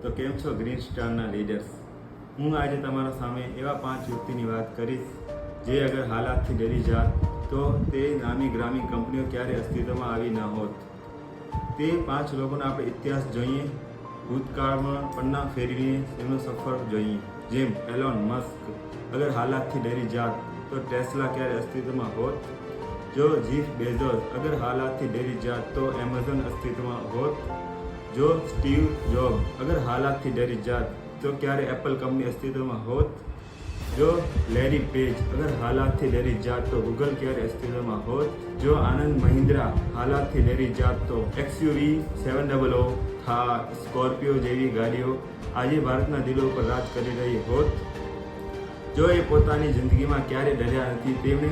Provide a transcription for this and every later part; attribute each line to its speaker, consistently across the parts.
Speaker 1: તો કેમ છો ગ્રીન સ્ટારના લીડર્સ। હું આજે તમારા સામે એવા 5 વ્યક્તિની વાત કરીશ જે અગર હાલાતથી ડરી જાત તો તે નામી ગ્રામી કંપનીઓ ક્યારે અસ્તિત્વમાં આવી ન હોત। તે 5 લોકોનો આપણે ઇતિહાસ જોઈએ, ભૂતકાળમાં પન્ના ફેરવીને એમનો સફર જોઈએ। જેમ એલોન મસ્ક અગર હાલાતથી ડરી જાત તો ટેસ્લા ક્યારે અસ્તિત્વમાં હોત। જો જીફ બેઝોસ અગર હાલાતથી ડરી જાત તો એમેઝોન અસ્તિત્વમાં હોત। જો સ્ટીવ જોબ અગર હાલાતથી ડરી જાત તો ક્યારે એપલ કંપની અસ્તિત્વમાં હોત। જો લેરી પેજ અગર હાલાતથી ડરી જાત તો ગૂગલ ક્યારે અસ્તિત્વમાં હોત। જો આનંદ મહિન્દ્રા હાલાતથી ડરી જાત તો XUV 700, થાર, સ્કોર્પિયો જેવી ગાડીઓ આજે ભારતના દિલો ઉપર રાજ કરી રહી હોત। જો એ પોતાની જિંદગીમાં ક્યારે ડર્યા નથી, તેમણે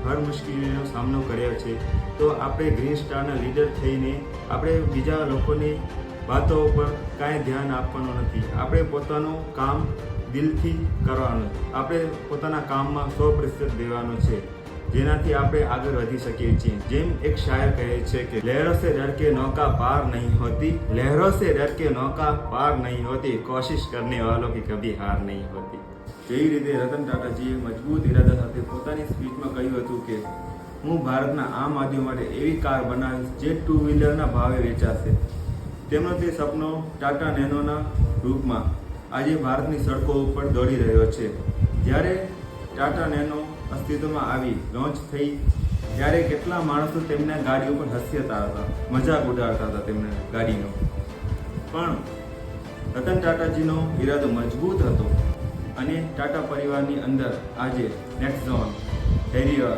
Speaker 1: હર મુશ્કેલીનો સામનો કર્યો છે, તો આપણે ગ્રીન સ્ટારના લીડર થઈને આપણે બીજા લોકોની વાતો ઉપર કાંઈ ધ્યાન આપવાનું નથી। આપણે પોતાનું કામ દિલથી કરવાનું, આપણે પોતાના કામમાં 100% દેવાનું છે, જેનાથી આપણે આગળ વધી શકીએ છીએ। જેમ એક શાયર કહે છે કે લહેરો સે ડર કે નૌકા પાર નહીં હોતી, લહેરો સે ડર કે નૌકા પાર નહીં હોતી, કોશિશ કરને વાलों की कभी हार नहीं होती। જેવી રીતે રતન ટાટાજીએ મજબૂત ઇરાદા સાથે પોતાની સ્પીચમાં કહ્યું હતું કે હું ભારતના આમ આદમી માટે એવી કાર બનાવીશ જે 2 વ્હીલરના ભાવે વેચાશે। તેમનો તે સપનો ટાટા નેનોના રૂપમાં આજે ભારતની સડકો ઉપર દોડી રહ્યો છે। જ્યારે ટાટા નેનો અસ્તિત્વમાં આવી, લોન્ચ થઈ, ત્યારે કેટલા માણસો તેમના ગાડી ઉપર હસ્યતા હતા, મજાક ઉડાડતા હતા તેમના ગાડીનો। પણ રતન ટાટાજીનો ઈરાદો મજબૂત હતો અને ટાટા પરિવારની અંદર આજે નેક્સોન, હેરિયર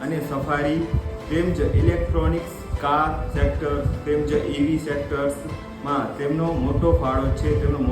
Speaker 1: અને સફારી તેમજ ઇલેક્ટ્રોનિક્સ કાર સેક્ટર તેમજ EV સેક્ટર્સમાં તેમનો મોટો ફાળો છે, તેમનો